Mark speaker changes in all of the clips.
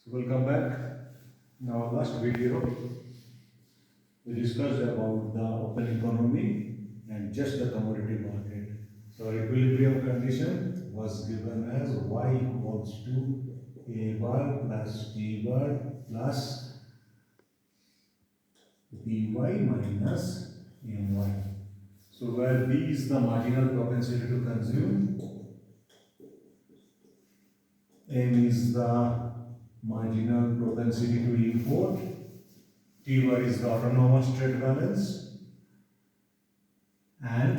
Speaker 1: So welcome back. In our last video, we discussed about the open economy and just the commodity market. So equilibrium condition was given as y equals to a bar plus t bar plus dy minus my. So where b is the marginal propensity to consume, m is the marginal propensity to import, T bar is the autonomous trade balance, and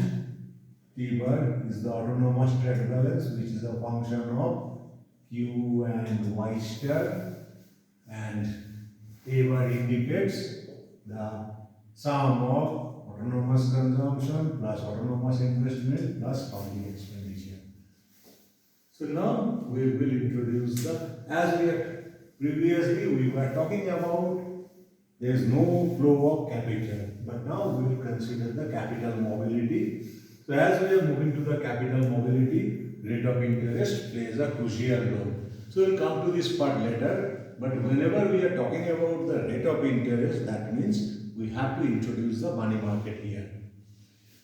Speaker 1: T bar is the autonomous trade balance, which is a function of Q and Y star, and A bar indicates the sum of autonomous consumption plus autonomous investment plus public expenditure. So now we will introduce as we have previously we were talking about there is no flow of capital, but now we will consider the capital mobility. So as we are moving to the capital mobility, rate of interest plays a crucial role. So we will come to this part later, but whenever we are talking about the rate of interest, that means we have to introduce the money market here.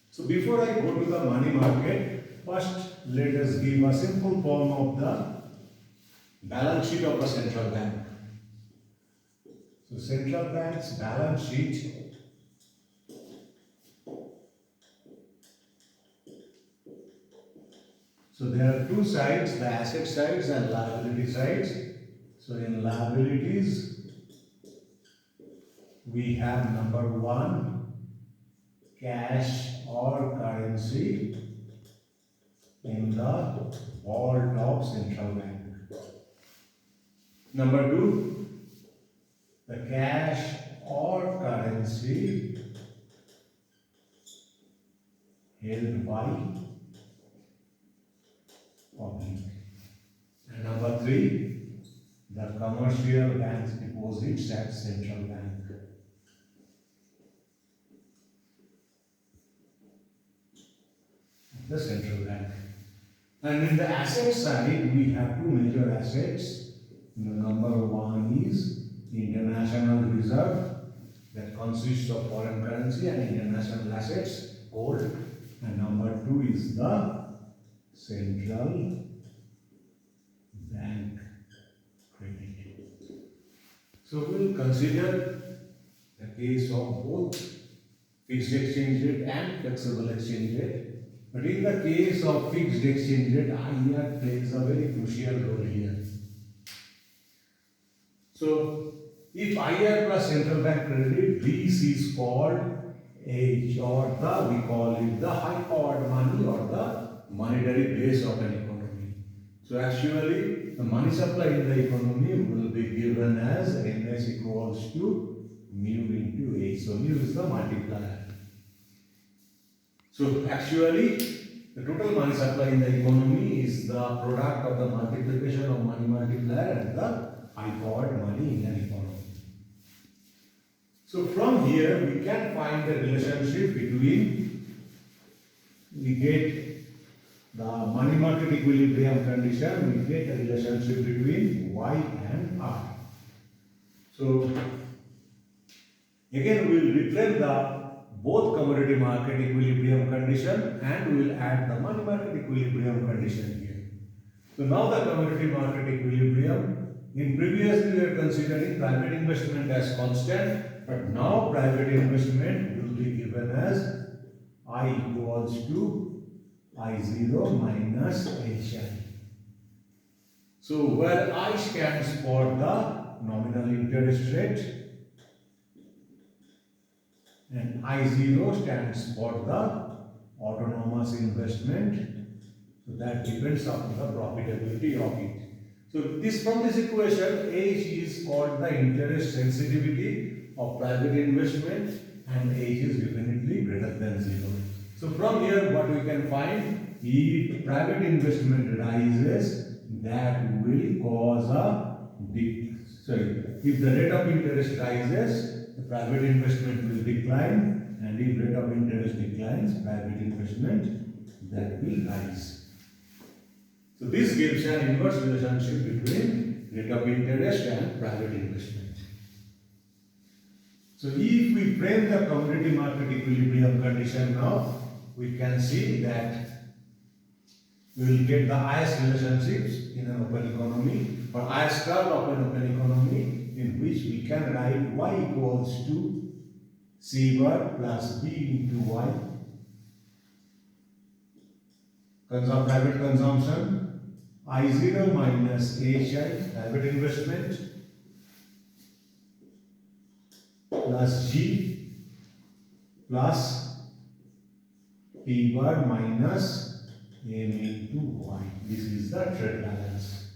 Speaker 1: So before I go to the money market, first let us give a simple form of the balance sheet of a central bank. So central bank's balance sheet so there are two sides, the asset sides and liability sides. So in liabilities we have number one, cash or currency in the vault of central bank. Number two, the cash or currency held by public. And number three, the commercial bank's deposits at central bank. The central bank. And in the asset side, we have two major assets. Number one is international reserve that consists of foreign currency and international assets, gold. And number two is the central bank credit. So we will consider the case of both fixed exchange rate and flexible exchange rate. But in the case of fixed exchange rate, IR plays a very crucial role here. So, if IR plus central bank credit, this is called H, or we call it the high powered money or the monetary base of an economy. So actually, the money supply in the economy will be given as MS equals to mu into H. So mu is the multiplier. So actually, the total money supply in the economy is the product of the multiplication of money multiplier and the high-powered money in an economy. So from here we can find the relationship between, we get the money market equilibrium condition, we get a relationship between Y and R. So again we will replace the both commodity market equilibrium condition and we will add the money market equilibrium condition here. So now the commodity market equilibrium, in previously we were considering private investment as constant, but now private investment will be given as I equals to I0 minus HI. So where I stands for the nominal interest rate and I0 stands for the autonomous investment. So that depends on the profitability of it. So from this equation, H is called the interest sensitivity of private investment and H is definitely greater than 0. So from here what we can find, if private investment rises, that will cause if the rate of interest rises, the private investment will decline, and if rate of interest declines, private investment that will rise. So this gives an inverse relationship between rate of interest and private investment. So if we frame the commodity market equilibrium condition now, we can see that we will get the highest relationships in an open economy, or highest curve of an open economy, in which we can write y equals to C bar plus B into y. Private consumption, I0 minus HI, private investment, plus G plus P bar minus M into Y. This is the trade balance.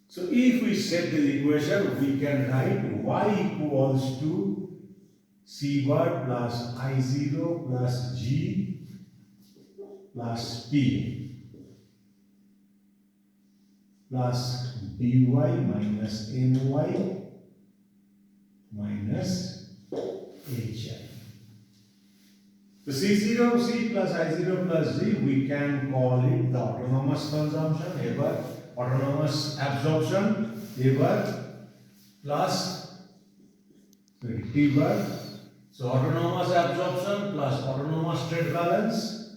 Speaker 1: So if we set the equation, we can write Y equals to C bar plus I0 plus G plus P plus dy minus my minus hi. So C0, C plus I0 plus G, we can call it the autonomous consumption, ever autonomous absorption, ever plus T bar. So autonomous absorption plus autonomous trade balance,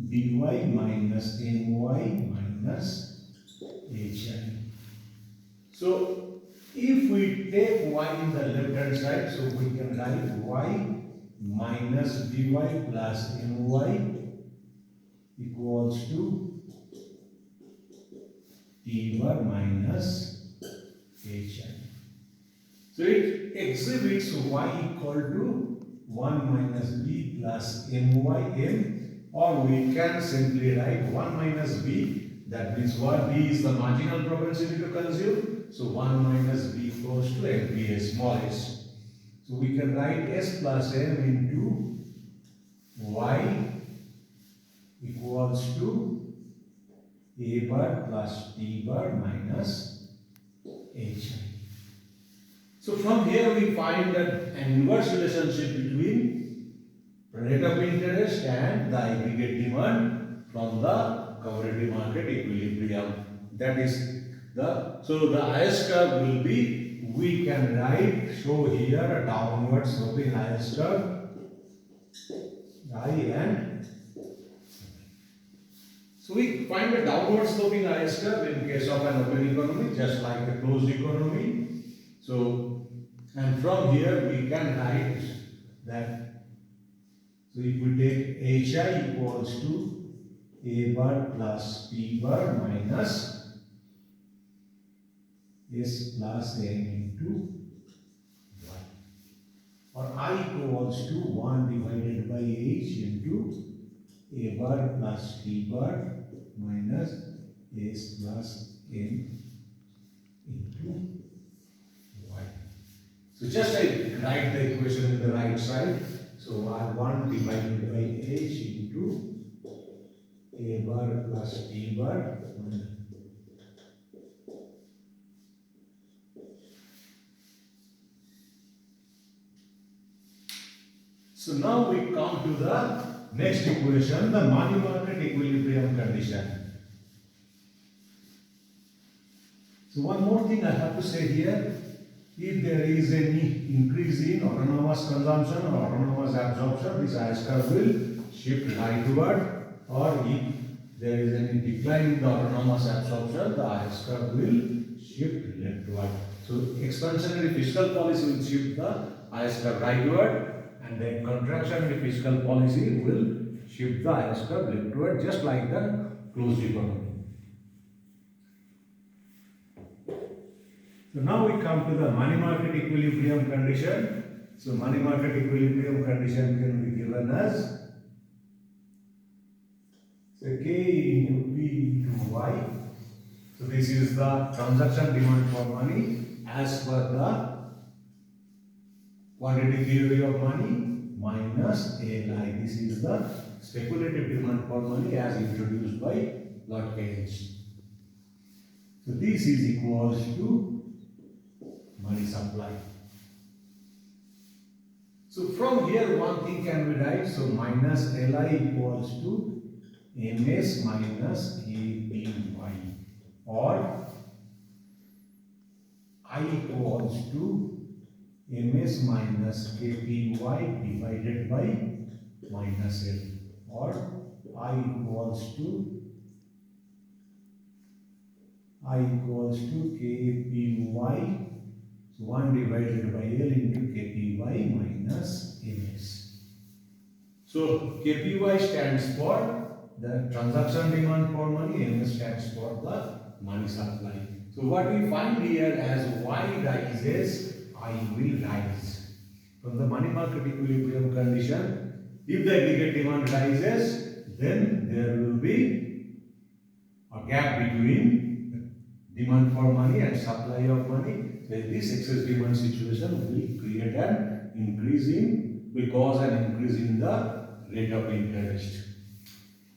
Speaker 1: dy minus my minus hi. So if we take y in the left hand side, so we can write y minus dy plus my equals to T bar minus hi. So it exhibits y equal to 1 minus b plus my m, or we can simply write 1 minus b, that means what? B is the marginal propensity to consume, so 1 minus b equals to MPS, small s. So we can write s plus m into y equals to a bar plus t bar minus hi. So from here we find that an inverse relationship between rate of interest and the aggregate demand from the commodity market equilibrium. That is so the highest curve will be, we can show here a downward sloping highest curve, I and so we find a downward sloping highest curve in case of an open economy, just like a closed economy. So, and from here we can write that, so if we take hi equals to a bar plus p bar minus s plus n into y, or I equals to 1 divided by h into a bar plus t bar minus s plus n into y. So just I write the equation in the right side. So I 1 divided by h into a bar plus t bar minus. So now we come to the next equation, the money market equilibrium condition. So one more thing I have to say here, if there is any increase in autonomous consumption or autonomous absorption, this highest curve will shift rightward, or if there is any decline in the autonomous absorption, the highest curve will shift leftward. So expansionary fiscal policy will shift the highest curve rightward, and then contractionary fiscal policy will shift the highest curve leftward, just like the closed economy. So now we come to the money market equilibrium condition. So money market equilibrium condition can be given as, so K into P into Y. So this is the transaction demand for money as per the quantity theory of money minus LI. This is the speculative demand for money as introduced by Lord Keynes. So this is equals to money supply. So from here one thing can be write, so minus LI equals to MS minus APY. or I equals to ms minus kpy divided by minus L, or I equals to kpy, so 1 divided by L into kpy minus ms. So kpy stands for the transaction demand for money, ms stands for the money supply. So what we find here as y rises, I will rise. From the money market equilibrium condition, if the aggregate demand rises, then there will be a gap between demand for money and supply of money. So this excess demand situation will create an increase in, will cause an increase in the rate of interest.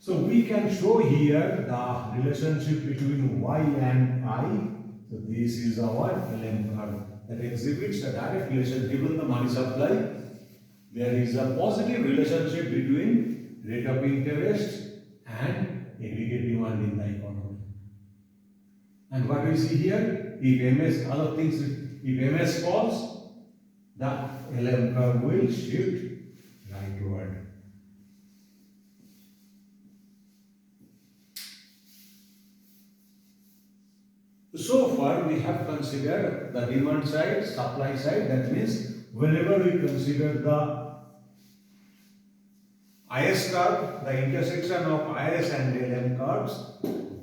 Speaker 1: So we can show here the relationship between y and I. So this is our LM curve that exhibits a direct relation. Given the money supply, there is a positive relationship between rate of interest and aggregate demand in the economy. And what we see here, if MS, other things, if MS falls, the LM curve will shift rightward. So far, we have considered the demand side, supply side. That means whenever we consider the IS curve, the intersection of IS and LM curves,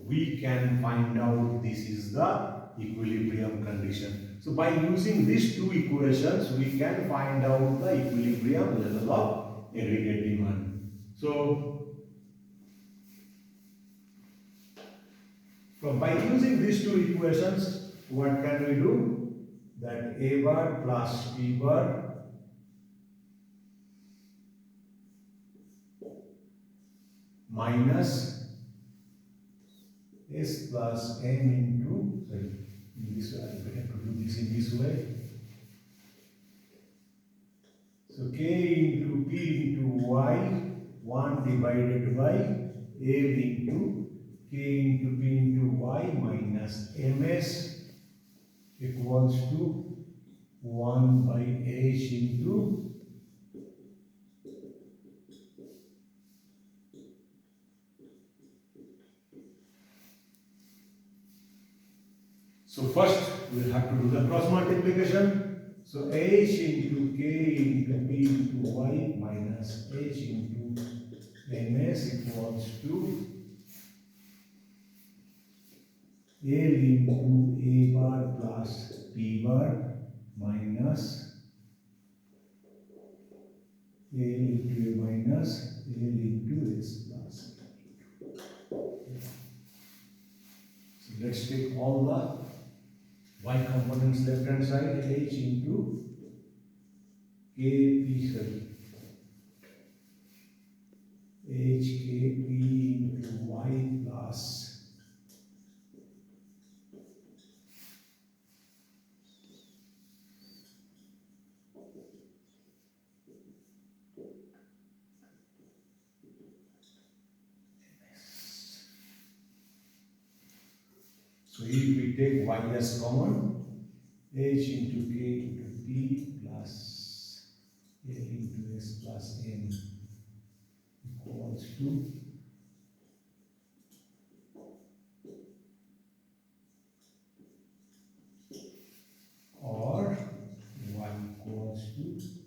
Speaker 1: we can find out this is the equilibrium condition. So by using these two equations, we can find out the equilibrium level of aggregate demand. So by using these two equations, what can we do? That A bar plus P bar minus S plus M into, sorry, in this way, I better to do this in this way. So K into P into Y, 1 divided by L into K into P into Y minus MS equals to 1 by H into so first we'll have to do the cross multiplication. So H into K into P into Y minus H into MS equals to L into A bar plus P bar minus L into A minus L into S plus. So let's take all the y components left hand side, H into KP, sorry, HKP into Y plus so if we take y as common, H into K into P plus L into S plus M equals to or y equals to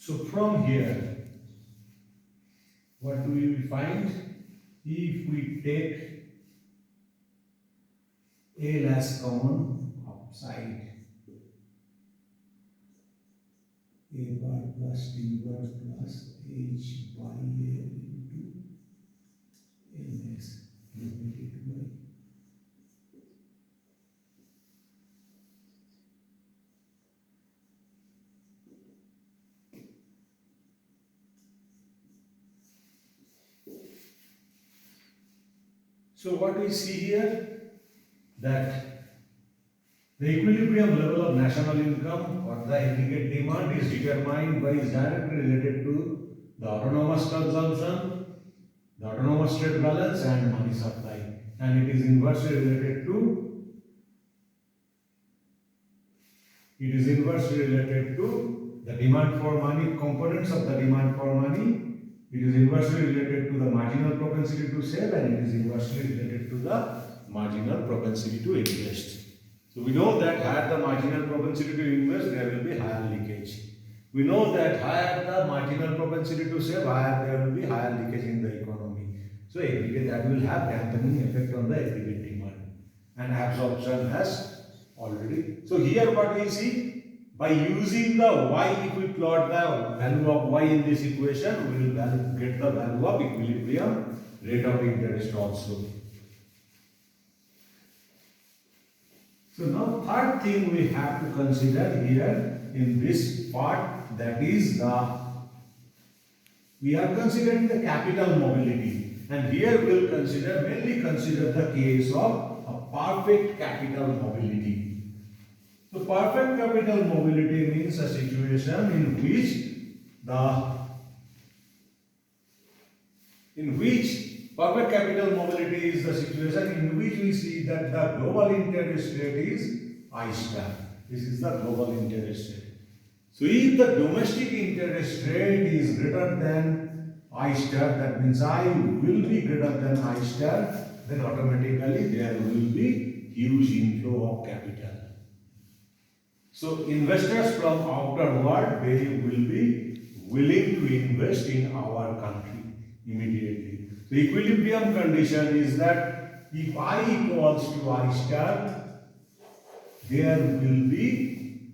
Speaker 1: so from here, what do we find? If we take L as common upside, A bar plus T bar plus H by L into MS divided by So what we see here, that the equilibrium level of national income or the aggregate demand is determined by, is directly related to the autonomous consumption, the autonomous trade balance and money supply, and it is inversely related to the demand for money, components of the demand for money. It is inversely related to the marginal propensity to save, and it is inversely related to the marginal propensity to invest. So we know that higher the marginal propensity to invest, there will be higher leakage. We know that higher the marginal propensity to save, higher there will be higher leakage in the economy. So aggregate, that will have dampening effect on the aggregate demand, and absorption has already. So here what we see, by using the y, if we plot the value of y in this equation, we will get the value of equilibrium rate of interest also. So now third thing we have to consider here in this part, that is we are considering the capital mobility, and here we will mainly consider the case of a perfect capital mobility. So perfect capital mobility means a situation in which perfect capital mobility is the situation in which we see that the global interest rate is I star. This is the global interest rate. So if the domestic interest rate is greater than I star, that means I will be greater than I star, then automatically there will be huge inflow of capital. So investors from outer world, they will be willing to invest in our country immediately. The equilibrium condition is that if I equals to I star, there will be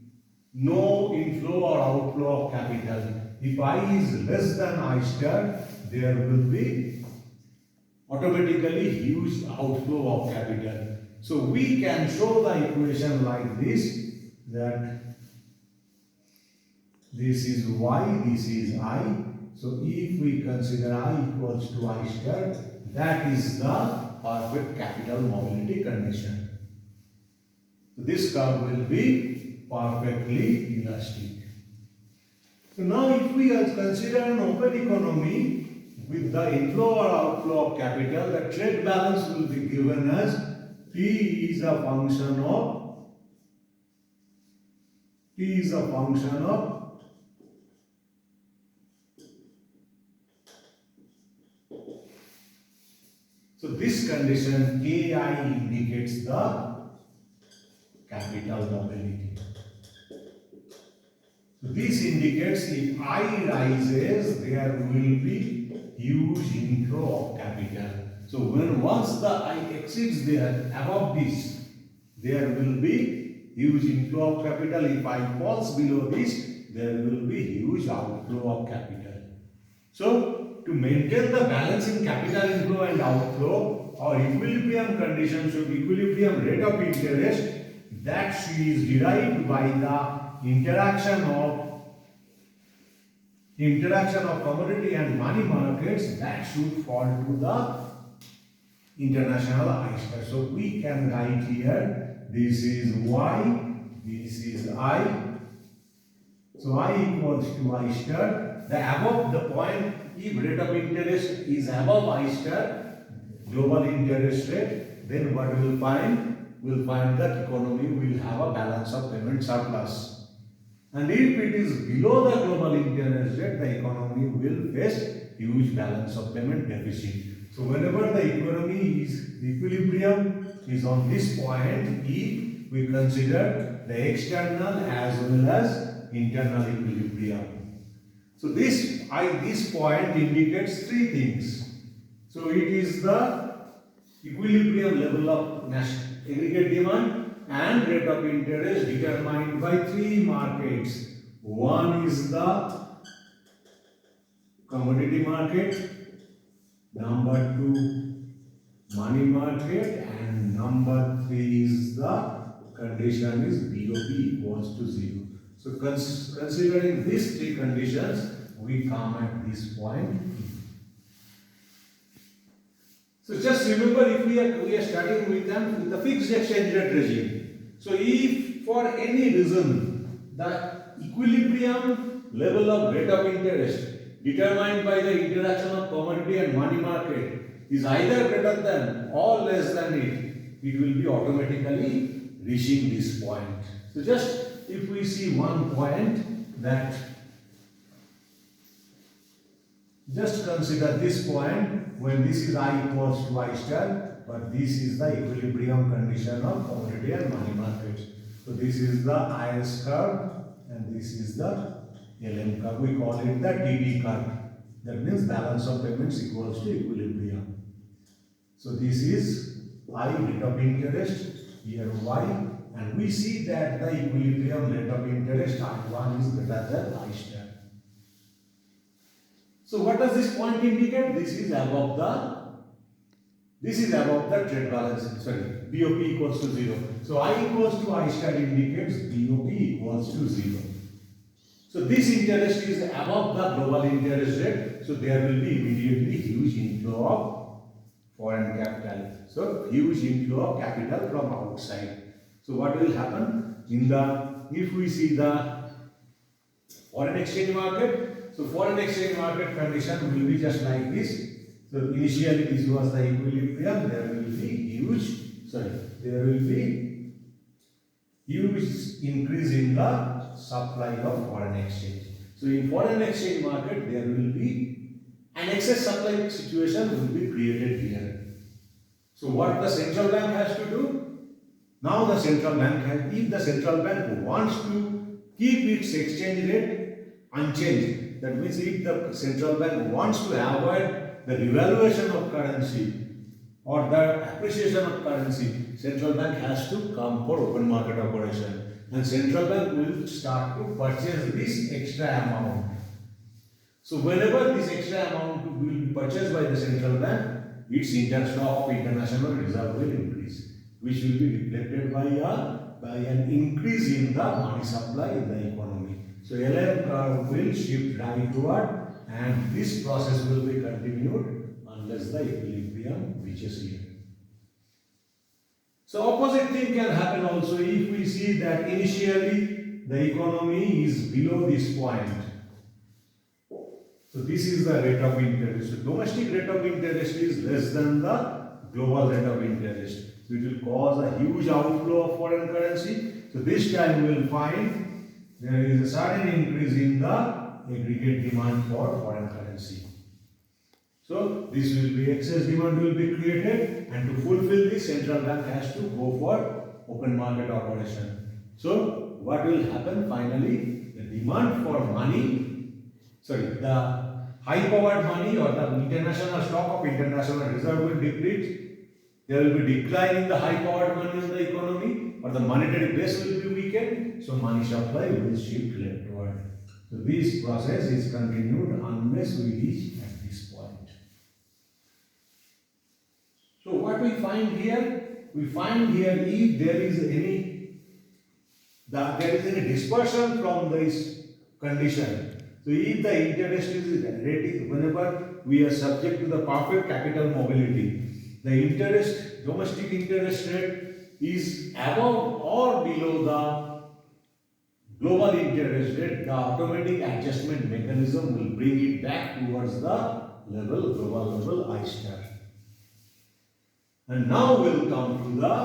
Speaker 1: no inflow or outflow of capital. If I is less than I star, there will be automatically huge outflow of capital. So we can show the equation like this, that this is y, this is I. So if we consider I equals to I star, that is the perfect capital mobility condition. So this curve will be perfectly elastic. So now if we consider an open economy with the inflow or outflow of capital, the trade balance will be given as T is a function of so this condition Ki indicates the capital mobility. So this indicates if I rises, there will be huge inflow of capital. So once the I exceeds there, above this, there will be huge inflow of capital. If I falls below this, there will be huge outflow of capital. So to maintain the balance in capital inflow and outflow, our equilibrium condition should equilibrium rate of interest, that is derived by the interaction of commodity and money markets, that should fall to the international I star. So we can write here, this is y, this is I. So I equals to I star. The above the point, if rate of interest is above I star, global interest rate, then what we will find? We will find that economy will have a balance of payment surplus. And if it is below the global interest rate, the economy will face huge balance of payment deficit. So whenever the equilibrium is on this point, if we consider the external as well as internal equilibrium. So this point indicates three things. So it is the equilibrium level of aggregate demand and rate of interest determined by three markets. One is the commodity market, number two money market, and number three is the condition is BOP equals to 0. So considering these three conditions, we come at this point. So just remember, if we are starting with the fixed exchange rate regime. So if for any reason the equilibrium level of rate of interest determined by the interaction of commodity and money market is either greater than or less than it will be automatically reaching this point. So just if we see one point, that just consider this point when this is I equals to I star, but this is the equilibrium condition of commodity and money market. So this is the IS curve and this is the LM curve. We call it the TD curve. That means balance of payments equals to equilibrium. So this is I rate of interest, here Y, and we see that the equilibrium rate of interest I1 is greater than I star. So what does this point indicate? This is above the trade balance, sorry, BOP equals to 0. So I equals to I star indicates BOP equals to 0. So this interest is above the global interest rate, so there will be immediately huge inflow of foreign capital. So huge inflow of capital from outside. So what will happen if we see the foreign exchange market? So foreign exchange market condition will be just like this. So initially this was the equilibrium. There will be huge increase in the supply of foreign exchange. So in foreign exchange market there will be an excess supply situation will be created here. So what the central bank has to do? Now the central bank if the central bank wants to keep its exchange rate unchanged, that means if the central bank wants to avoid the revaluation of currency or the appreciation of currency, central bank has to come for open market operation, and central bank will start to purchase this extra amount. So whenever this extra amount will be purchased by the central bank, its stock of international reserve will increase, which will be reflected by an increase in the money supply in the economy. So LM curve will shift rightward, and this process will be continued unless the equilibrium reaches here. So opposite thing can happen also if we see that initially the economy is below this point. So this is the rate of interest. So domestic rate of interest is less than the global rate of interest. So it will cause a huge outflow of foreign currency. So this time we will find there is a sudden increase in the aggregate demand for foreign currency. So this will be excess demand will be created, and to fulfill this, central bank has to go for open market operation. So what will happen finally? The demand for money, the high powered money or the international stock of international reserve will deplete. There will be decline in the high powered money in the economy, or the monetary base will be weakened. So money supply will shift leftward. So this process is continued unless we reach at this point. So what we find here? We find here if there is any dispersion from this condition. So if the interest rate whenever we are subject to the perfect capital mobility, the domestic interest rate is above or below the global interest rate, the automatic adjustment mechanism will bring it back towards the global level I star. And now we'll come to the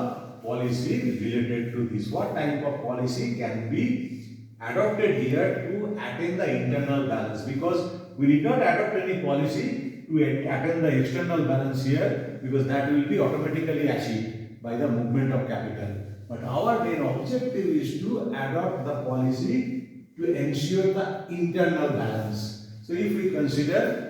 Speaker 1: policy related to this. What type of policy can be adopted here to attain the internal balance? Because we did not adopt any policy to attain the external balance here, because that will be automatically achieved by the movement of capital. But our main objective is to adopt the policy to ensure the internal balance. So if we consider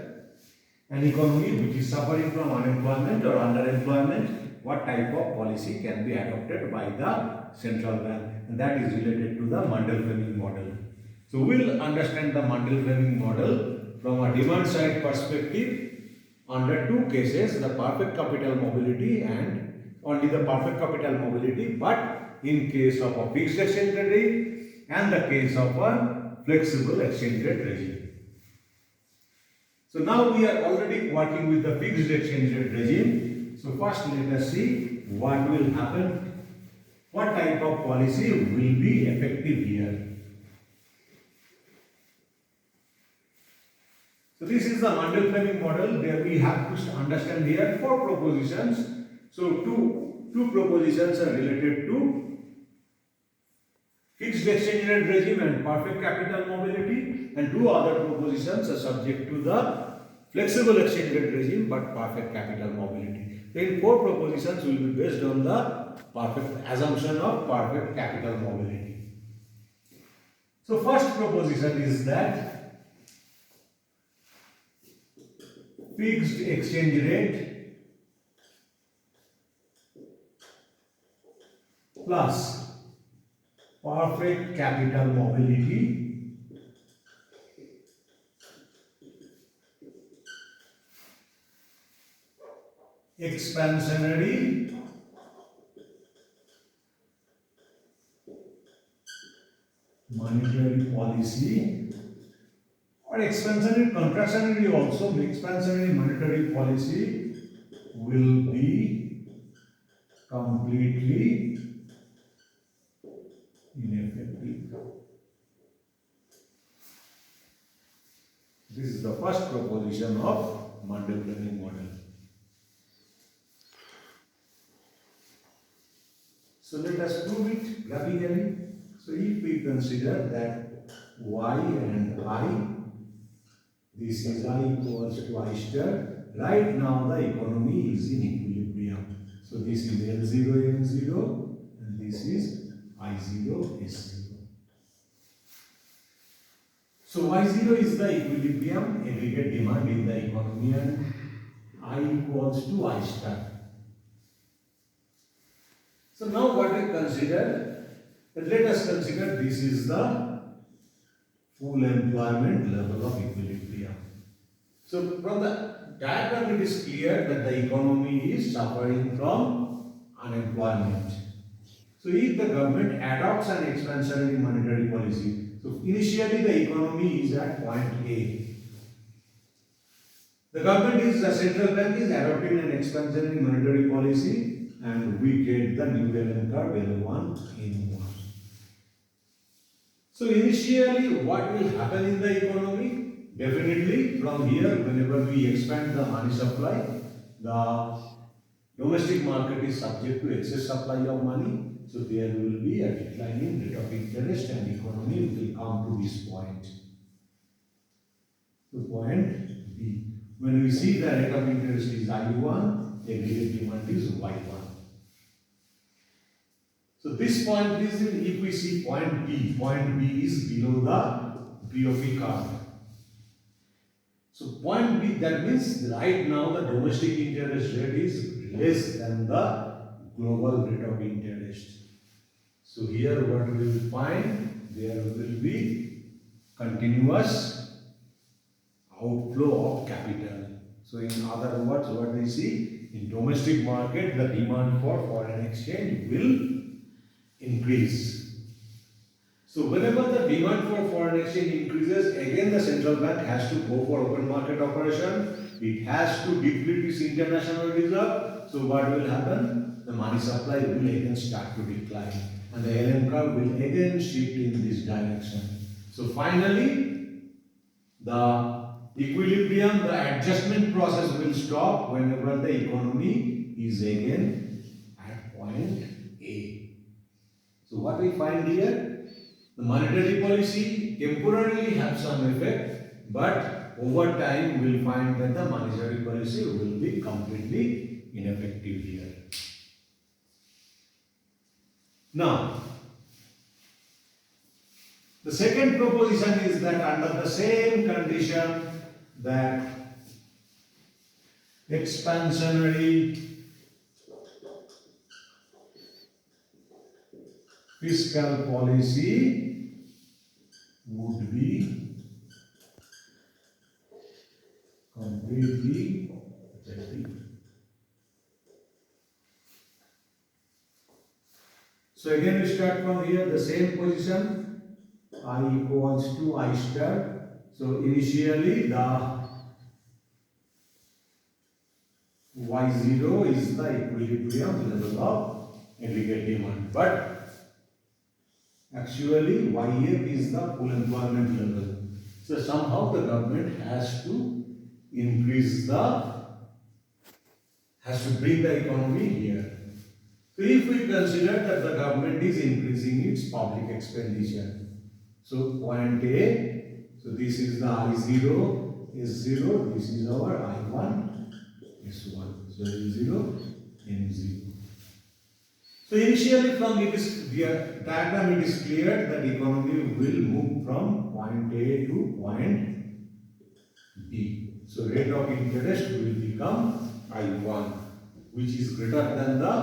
Speaker 1: an economy which is suffering from unemployment or underemployment, what type of policy can be adopted by the central bank? And that is related to the Mundell-Fleming model. So we'll understand the Mundell-Fleming model from a demand side perspective under two cases, the perfect capital mobility and only the perfect capital mobility, but in case of a fixed exchange rate regime and the case of a flexible exchange rate regime. So now we are already working with the fixed exchange rate regime. So first let us see what will happen, what type of policy will be effective here. So this is the Mundell-Fleming model. There we have to understand here four propositions. So two propositions are related to fixed exchange rate regime and perfect capital mobility, and two other propositions are subject to the flexible exchange rate regime but perfect capital mobility. Then four propositions will be based on the perfect assumption of perfect capital mobility. So first proposition is that fixed exchange rate plus perfect capital mobility expansionary monetary policy, or expansionary contractionary also, expansionary monetary policy will be completely ineffective. This is the first proposition of Mundell-Fleming model. So let us prove it graphically. So if we consider that y and I, this is I equals to I star, right now the economy is in equilibrium. So this is L0 M0 and this is I0 S0. So Y0 is the equilibrium aggregate demand in the economy and I equals to I star. So now what we consider, let us consider this is the full employment level of equilibrium. So from the diagram it is clear that the economy is suffering from unemployment. So if the government adopts an expansionary monetary policy, so initially the economy is at point A. The central bank is adopting an expansionary monetary policy and we get the new LM curve L1 N1. So initially what will happen in the economy? Definitely from here whenever we expand the money supply, the domestic market is subject to excess supply of money. So there will be a decline in rate of interest and economy will come to this point. To point B. When we see the rate of interest is I1, aggregate demand is Y1. So this point is if we see point B is below the BOP curve. So point B, that means right now the domestic interest rate is less than the global rate of interest. So here what we will find, there will be continuous outflow of capital. So in other words, what we see in domestic market, the demand for foreign exchange will increase. So whenever the demand for foreign exchange increases, again the central bank has to go for open market operation. It has to deplete its international reserve. So what will happen? The money supply will again start to decline and the LM curve will again shift in this direction. So finally, the equilibrium, the adjustment process will stop whenever the economy is again at point A. So what we find here? The monetary policy temporarily have some effect, but over time we will find that the monetary policy will be completely ineffective here. Now, the second proposition is that under the same condition that expansionary fiscal policy would be completely effective. So again we start from here, the same position, I equals to I star. So initially the Y0 is the equilibrium level of aggregate demand. But actually YF is the full employment level. So somehow the government has to increase has to bring the economy here. So if we consider that the government is increasing its public expenditure, so point A, so this is the I0, S0, this is our I1, S1, so L0, M0. So initially from the diagram it is clear that economy will move from point A to point B. So rate of interest will become I1, which is greater than the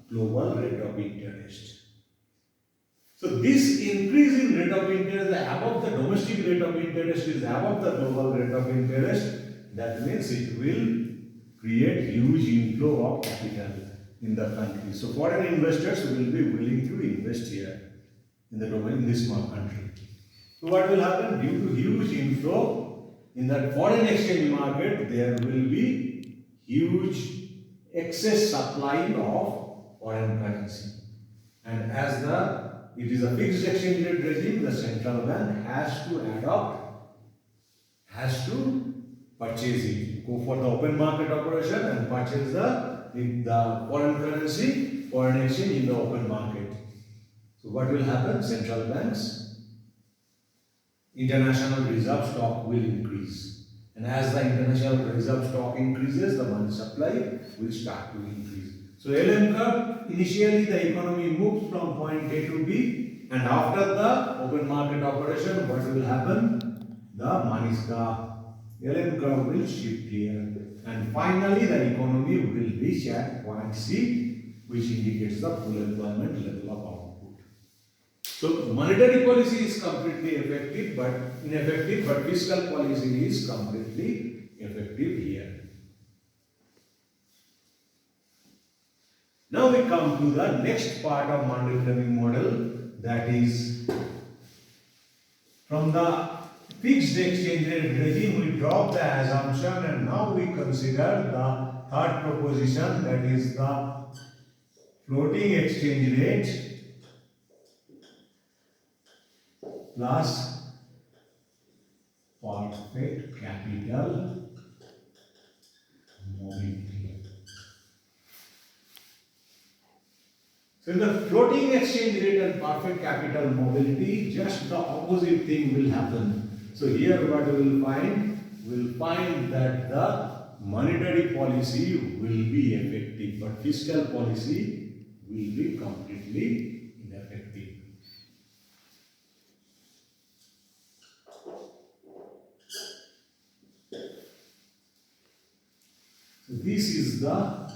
Speaker 1: global rate of interest. So this increase in rate of interest above the domestic rate of interest is above the global rate of interest. That means it will create huge inflow of capital in the country. So foreign investors will be willing to invest here in this small country. So what will happen? Due to huge inflow in the foreign exchange market, there will be huge excess supply of foreign currency. And as it is a fixed exchange rate regime, the central bank has to purchase it. Go for the open market operation and purchase the foreign currency, foreign exchange in the open market. So what will happen? Central banks, international reserve stock will increase. And as the international reserve stock increases, the money supply will start to increase. So LM curve, initially the economy moves from point A to B, and after the open market operation, what will happen? The LM curve will shift here, and finally the economy will reach at point C, which indicates the full employment level of output. So monetary policy is completely ineffective, but fiscal policy is completely effective here. Now we come to the next part of Mundell-Fleming model, that is from the fixed exchange rate regime we drop the assumption and now we consider the third proposition, that is the floating exchange rate plus perfect capital mobility. So in the floating exchange rate and perfect capital mobility, just the opposite thing will happen. So here what we will find? We will find that the monetary policy will be effective, but fiscal policy will be completely ineffective. So this is the.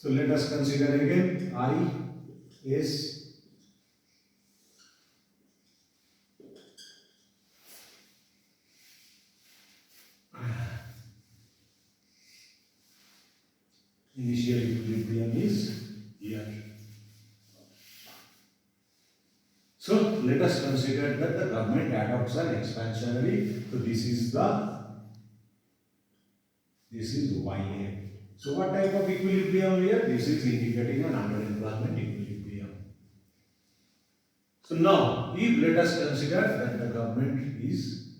Speaker 1: So let us consider again I, S, initial equilibrium is here. So let us consider that the government adopts an expansionary. So this is YA. So what type of equilibrium here? This is indicating an underemployment equilibrium. So now, if let us consider that the government is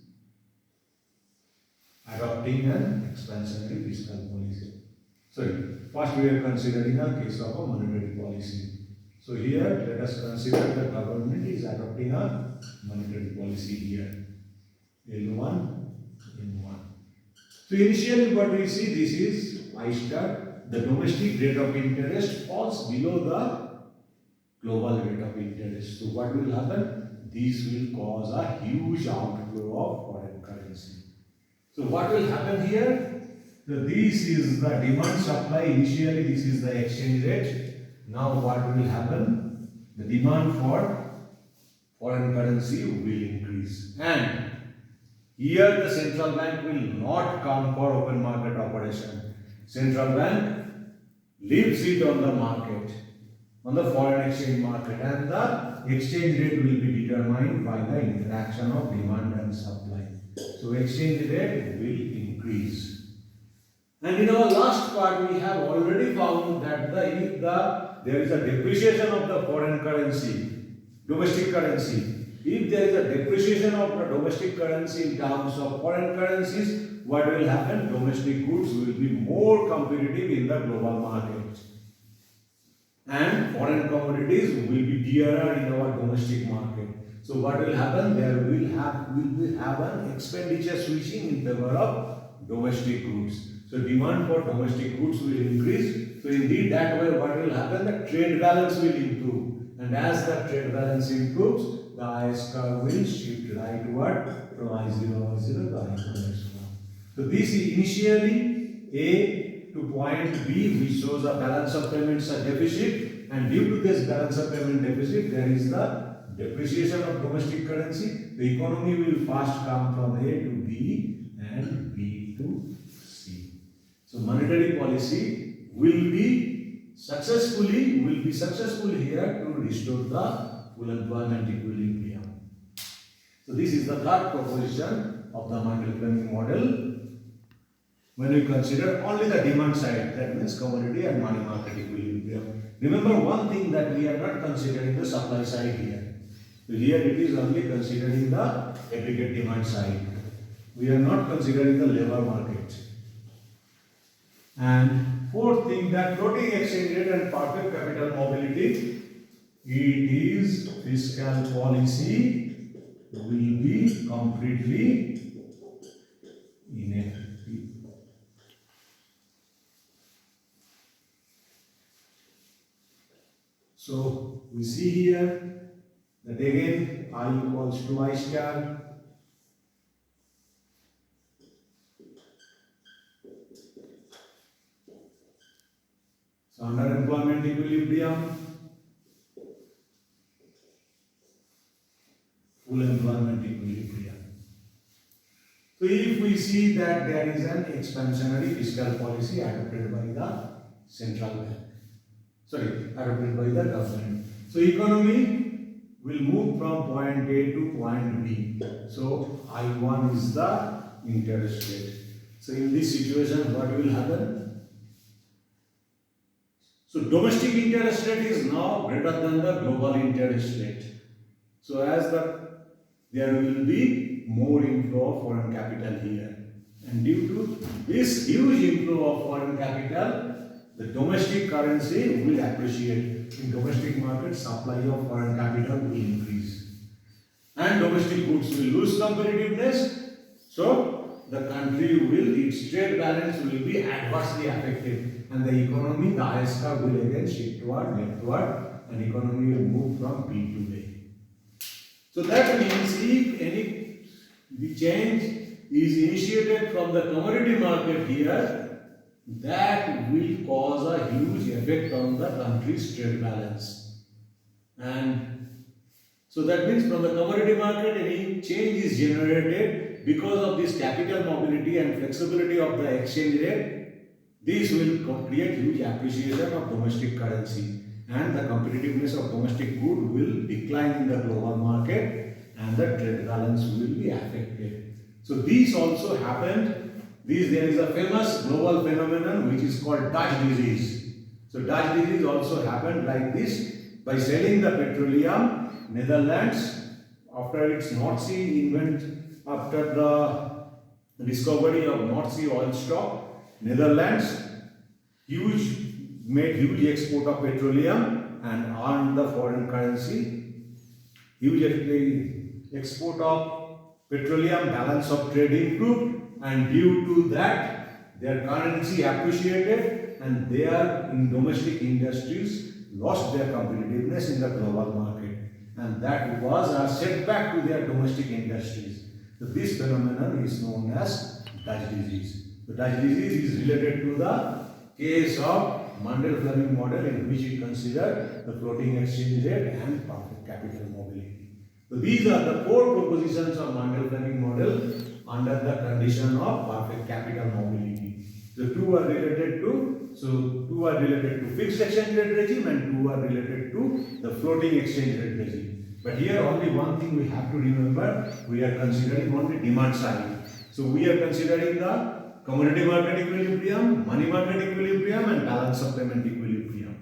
Speaker 1: adopting an expansionary fiscal policy. First we are considering a case of a monetary policy. So here let us consider the government is adopting a monetary policy here. L1, N1. So initially what we see, this is I star, the domestic rate of interest falls below the global rate of interest. So what will happen? This will cause a huge outflow of foreign currency. So what will happen here? So this is the demand supply. Initially this is the exchange rate. Now what will happen? The demand for foreign currency will increase. And here the central bank will not come for open market operation. Central bank leaves it on the market, on the foreign exchange market, and the exchange rate will be determined by the interaction of demand and supply. So exchange rate will increase. And in our last part, we have already found that if there is a depreciation of the foreign currency, domestic currency, if there is a depreciation of the domestic currency in terms of foreign currencies, what will happen? Domestic goods will be more competitive in the global market, and foreign commodities will be dearer in our domestic market. So what will happen? There will have an expenditure switching in favor of domestic goods. So demand for domestic goods will increase. So indeed that way what will happen? The trade balance will improve. And as the trade balance improves, the IS curve will shift rightward from I0, I0 to I1. So this is initially A to point B, which shows a balance of payments a deficit, and due to this balance of payment deficit, there is the depreciation of domestic currency. The economy will first come from A to B and B to C. So monetary policy will be successful here to restore the full employment equilibrium. So this is the third proposition of the Mundell-Fleming model. When we consider only the demand side, that means commodity and money market equilibrium. Remember one thing, that we are not considering the supply side here. So here it is only considering the aggregate demand side. We are not considering the labor market. And fourth thing, that floating exchange rate and perfect capital mobility, it is fiscal policy will be completely ineffective. So we see here that again I equals to I star. So under employment equilibrium, full employment equilibrium. So if we see that there is an expansionary fiscal policy adopted by the central bank, adopted by the government. So economy will move from point A to point B. So I1 is the interest rate. So in this situation, what will happen? So domestic interest rate is now greater than the global interest rate. So as there will be more inflow of foreign capital here, and due to this huge inflow of foreign capital, the domestic currency will appreciate. In domestic market, supply of foreign capital will increase, and domestic goods will lose competitiveness. So the country will, its trade balance will be adversely affected, and the economy, the IS curve will again shift toward leftward, and economy will move from B to A. So that means if the change is initiated from the commodity market here, that will cause a huge effect on the country's trade balance. And so that means from the commodity market, any change is generated because of this capital mobility and flexibility of the exchange rate. This will create huge appreciation of domestic currency, and the competitiveness of domestic good will decline in the global market, and the trade balance will be affected. So this also happened. There is a famous global phenomenon which is called Dutch disease. So Dutch disease also happened like this. By selling the petroleum, Netherlands, after its North Sea after the discovery of North Sea oil stock, Netherlands made huge export of petroleum and earned the foreign currency. Huge export of petroleum, balance of trade improved, and due to that their currency appreciated, and their domestic industries lost their competitiveness in the global market, and that was a setback to their domestic industries. So this phenomenon is known as Dutch disease. The Dutch disease is related to the case of Mundell-Fleming model, in which we consider the floating exchange rate and perfect capital mobility. So these are the four propositions of Mundell-Fleming model under the condition of perfect capital mobility. So two are related to fixed exchange rate regime, and two are related to the floating exchange rate regime. But here only one thing we have to remember, we are considering only demand side. So we are considering the commodity market equilibrium, money market equilibrium, and balance of payment equilibrium.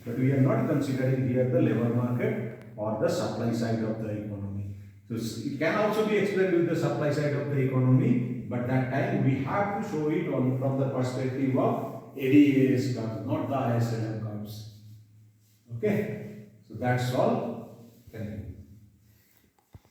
Speaker 1: But we are not considering here the labor market or the supply side of the economy. So it can also be explained with the supply side of the economy, but that time we have to show it from the perspective of ADAS curves, not the ISLM curves. Okay, so that's all. Thank you.